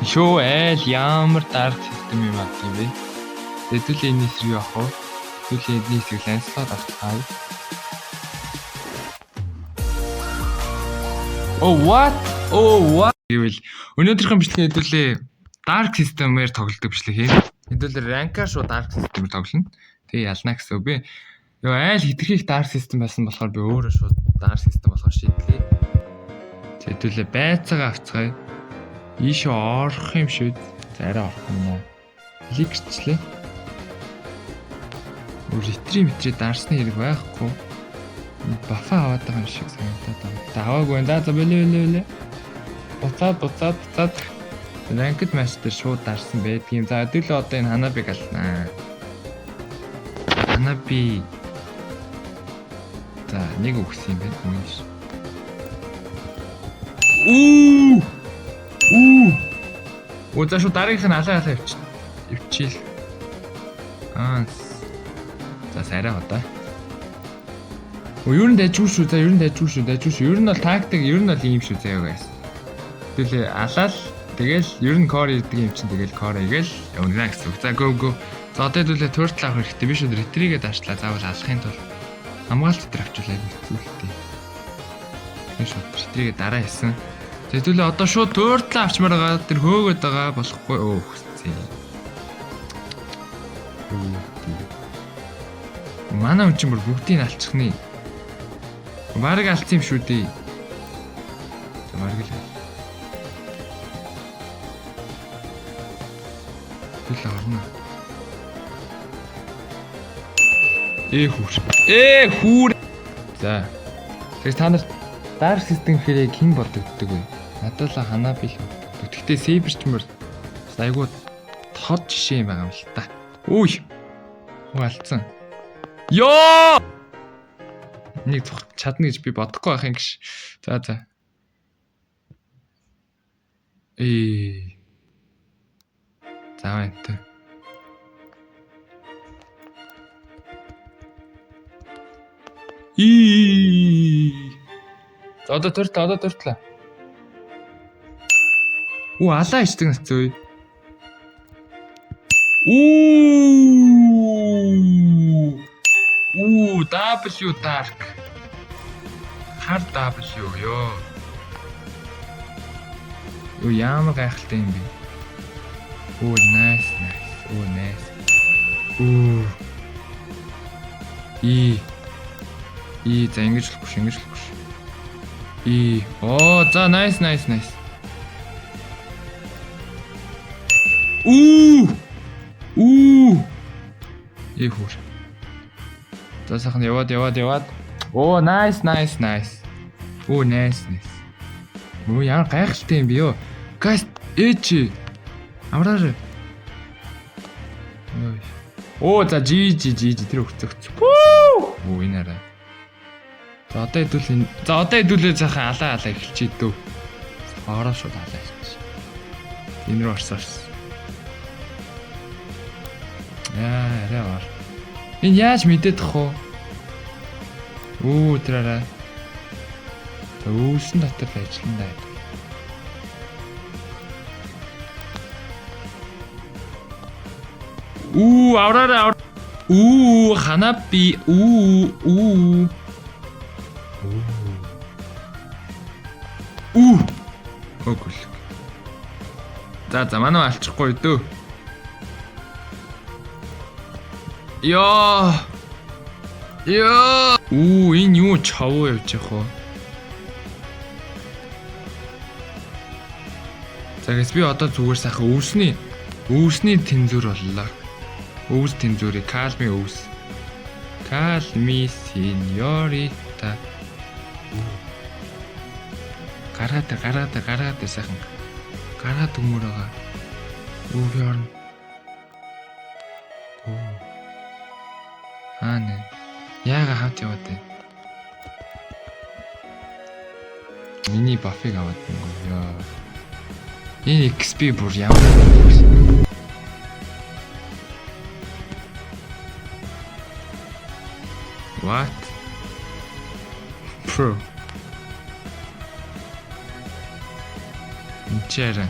Шөө айл ямар дарк систем юм аа тийм бэ? Хэдүүлээ энэ эсрэг явах уу? Хэдүүлээ энэ эсрэг ланслаад авчихаа. Oh what? Гэвэл өнөөдрийн бичлэгээ хэдүүлээ dark system-ээр тоглодог бичлэг хий. Хэдүүлээ ранкаар шууд dark system-ээр тоглоно. Тэгээ ялна гэсэн үг би. Йоо айл хитрхийх dark system байсан болохоор би өөрөө шууд dark system болохоор шийдлээ. Хэдүүлээ байцаагаа авцгаая. Ийшээ орох юм шүү. За арай орох юм аа. Кликчлээ. Ретрий дарсны хэрэг байхгүй. Бафа аваад байгаа юм шиг санагдаад байна. Даваагүй энэ за бэлээ. Буцаад. Ranked match дээр шууд дарсан байдгийн. За хэдүүлээ одоо энэ Ханабиг алнаа. Ханаби. За нэг өгсөн юм байна. Үгүй ш. За шууд дараагийнх нь алаа явчихъя. За сарай одоо. Ер нь дайжгүй шүү. Ер нь бол тактик, ер нь бол ийм шүү заяа guys. Тэгэл алаал тэгэл ер нь core ирдэг юм чинь тэгэл core игээл явна гэсэн үг. За go. За одоо хэдүүлээ turtle авах хэрэгтэй биш үү? Retrieget аачлаа. Заавал алахын тулд хамгаалт дээр авчулаа хэвчүүлтэй. Энэ шууд retrieget дараа хийсэн. Хэдүүлээ одоо шууд turtle авчмаар байгаа. Тэр хөөгöd байгаа болохгүй. Хөцөө. Манай хүн чинь бүр бүгдийг алчихны. Бараг алдсан юм шүү дээ. Бараг л. Тэгэл орно. Хүүр. За. Тэгэхээр та нар dark system хэрэг хэн бодогддог вэ? Надад л Ханаби л боддог. Гэхдээ Saber-чмөр айгуу тод жишээ юм байгаа юм л та. Үгүй алдсан. Ёо! Нэг чадна гэж би бодохгүй байх юм гэж. За. За энэ. Одоо туртлаа. Алаа ичдэг нэцүү. W dark. Hard W ёо. Ямар гайхалтай юм бэ? Nice. За ингэж болохгүй. За nice. Хөр. За сайхан яваад. Nice. Nice. Ямар гайхалтай юм бэ ёо. Guys, амраар. За GG тэр өгцөгч. Энэ арай. За одоо хэдүүлээ цаахан алаа эхэлчихээ дөө. Ороо шууд алаа эхэлчих. Энэ рүү орсон. Арай ор. Энэ яаж мэдээд тах вэ? Тэраараа. За үүсэн дотор ажиллана даа. Авраараа. Ханаби. Окей. За манай алчихгүй дөө. Ёо. Энэ юу чавуу явж явах вэ? За гэс би одоо зүгээр сайхан өвсний тэнзүр боллоо. Өвс тэнзүрийг Calmi өвс. Calmi Signorita. Гараад сайхан. Гараад өмөр байгаа. Би орно. Нэ. Яага хавт яваад байна. Миний бафыг аваад байна. Яа. Энэ XP бүр ямар What? Pro. Чера.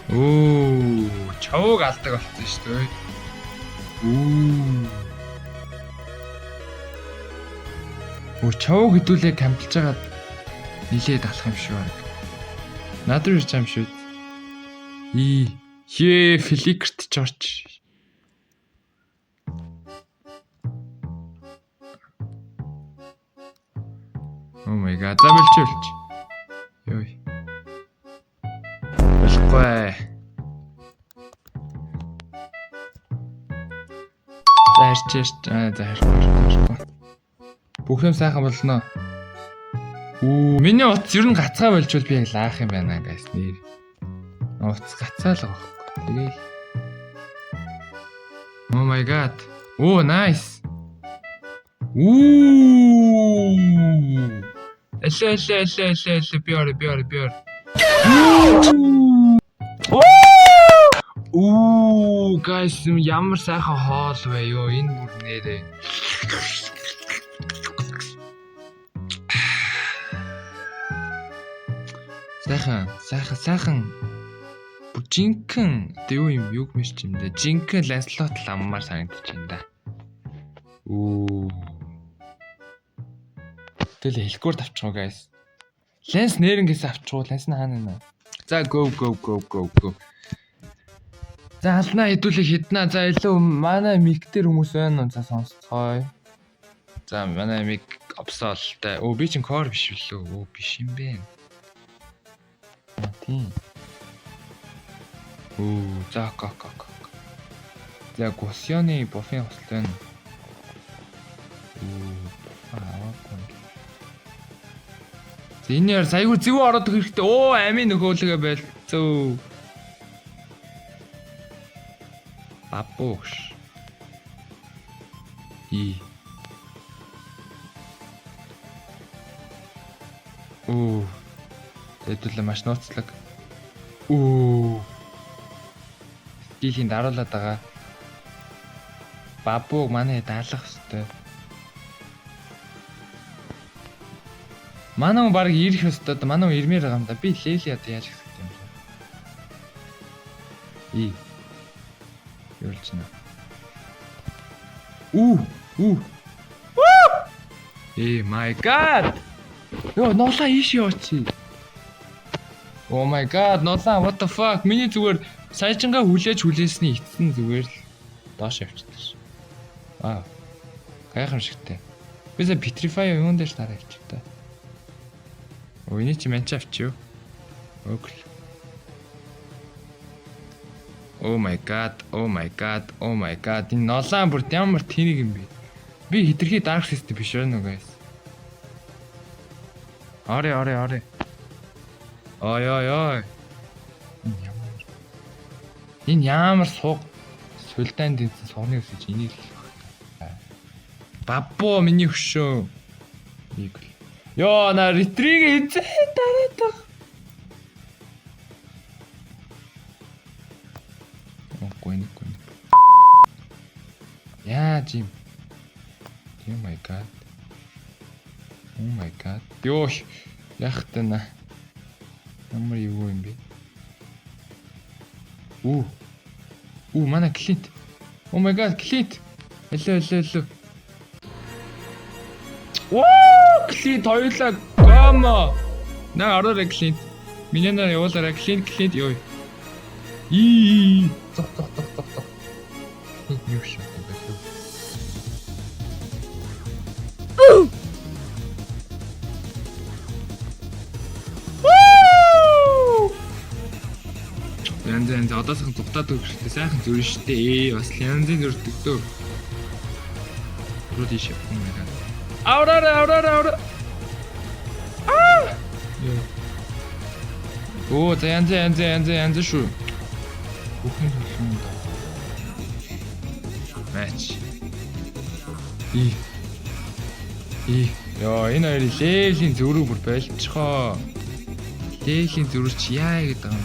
Оо, чавууг алдаг болсон шүү дээ. Оо, чавууг хэдүүлээ кампилж хагаад нилээд алах юм шиг байна. Надад ирж байгаа юм шүү. Фликерт чорч. Oh my god, забэлж. Йой. Болохгүй. Заарч. Бүх юм сайхан болно. Миний утас ер нь гацгаа болчвол би яг лаах юм байна guys нэр. Утас гацаа л байгаа байхгүй. Тэгээл. Oh my god. Nice. Элэ биор. Guys ямар сайхан хоол вэ ёо энэ бүр нэрээ. Сайхан. Бүр жинхэнэ юу юг мэш юм дэ. Жинхэнэ Lancelot ламмаар санагдаж байна да. Тэгэл хэлэхгүй тавчихоо guys. Lens нэрнгээс авчихуу. Lens нь хаана нэ? За go. За алнаа хэдүүлэх хіднаа. За илүү манай мик дээр хүмүүс байна уу? За сонсцгоё. За манай мик обсолтой. Би чин core биш үлээ. Биш юм бэ. Тийм. За как. За госёны бофын хослоо. Энэ яар саягүй зөв ороод хэрэгтэй. Амийн нөхөөлөгөө байлцөө. Бабууш. Тэдүүлээ маш нууцлаг. Дихийн даруулаад байгаа. Бабууг манай даалгах хэвээр. Манай хүн баг ирэх өстөд манай хүн ирмээр байгаа юм да. Би левел яаж хийж юм бэ? Юулч нэ. My god. Ноолаа ийш яваач. Oh my god, ноолаа what the fuck? Миний зүгээр сайжингаа хүлээсний эцсэн зүгээр л доош явчихсан ш. Гайхамшигтай. Бисаа Petrify юун дээр тараа явчих та. Эний чи манч авчив. Oh my god. Энэ ноолаан бүр ямар тэнэг юм бэ? Би хитрхи Dark System биш байна уу guys? Аре. Ой. Энэ ямар суг сүлдэн дэнсэн сууны өсөж энийг баббоо миний хөшөө. Ёо на ретриг хийцээ дараад. Гүн. Яа жим. Oh my god. Ёо яхтана. Ямар юу юм бэ? Манай Clint. Oh my god, Clint. Элөө. Clint хоёулаа гомо. На ороо Clint. Миний нэр явуулаарай Clint ёо. Зох. Юу шиг байна. Янз одоосхан зүгтаад өгчтэй сайхан зүрэн штэ. Бас янзын зүрдэг дөө. Руу тийш юм байна. Аураа. За янз шүү. Бүхэн төлсөн да. Матч. Ёо энэ хоёрын левлийн зүрэг бүр болчихоо. Левлийн зүрэг чи яа гэдэг юм.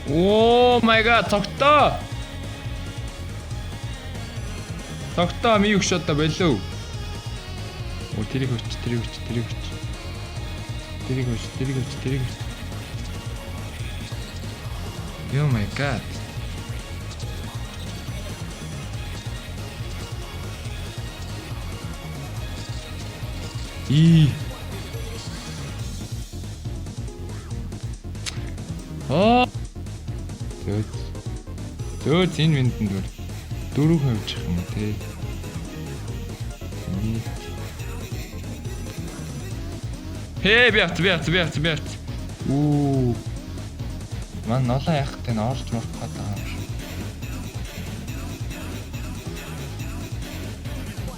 Oh my god, тогтоо ми өгшөөд болов. Тэрийг өч. Тэрийг өч. Oh my god. Oh. Зөөц энэ винтэнд дөрөв хөвчих юм те. Бят. Уу. Ман нолоо яах гэдэг нь орж морох гэдэг юм шиг.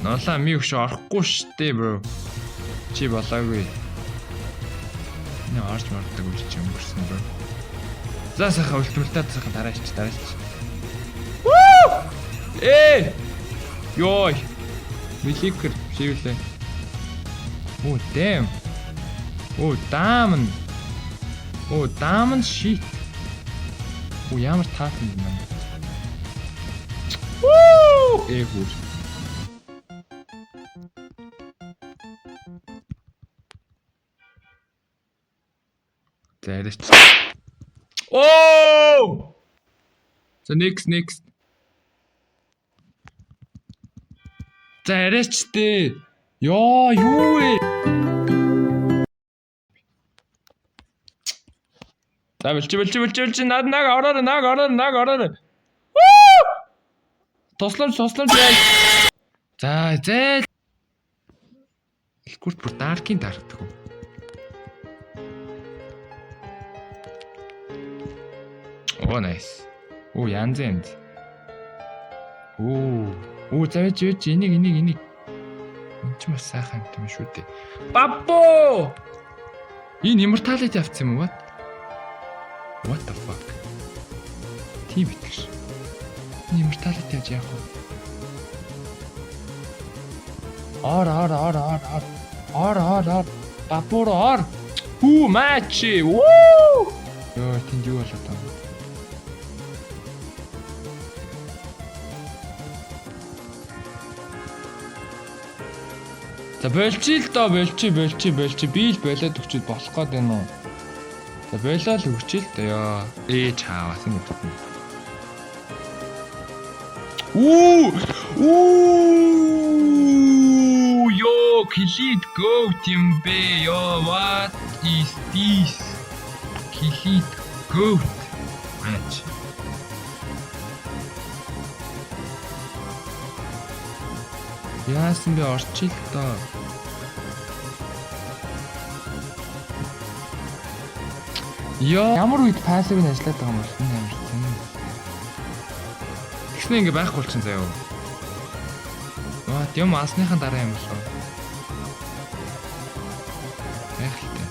Нолоо ми өгш орохгүй штэ бро. Чи болоогүй. Энэ орж мордог үл чи өнгөрсөн бро. За сайхан ультиматад сайхан дараач. Вуу! Ёй. Миликер шивлээ. Оо damn. Oh diamond shit. Oh ямар таатай юм байна. Woo! Хүү. Зэрэгч. Oh! So next. Зэрэгчтэй. Яа, юу вэ? За бэлч наг ороо. Вуу! Тусламж яа. За зээл. Илгүүр бүр даркийн дарагддаг. Oh nice. Oh янз. Oh завж энийг. Энд ч маш сайхан юм шүү дээ. Баббо! Энэ immortality авсан юм уу? What the fuck? Тийм битгэж. Immortality яаж яах вэ? Ор. Баббо ор. Матч. Вуу! Ёо тэнд юу болоод байна? За болчих л доо болчих. Би л болоод өгчөд болох гээд байна уу? За болоод өгчөөл доо ёо. Чаавас юм утсан. Yo, Kilit goat юм бэ. Yo, what is this? Kilit goat match. Яасан бэ орчих л доо. Яа, ямар үед пассивыг ажиллаад байгаа юм бэ? Амар тийм. Тэгснэ ингээ байхгүй болчихсон заяа. Тийм асныхан дараа юм болов. Эхэлтэй.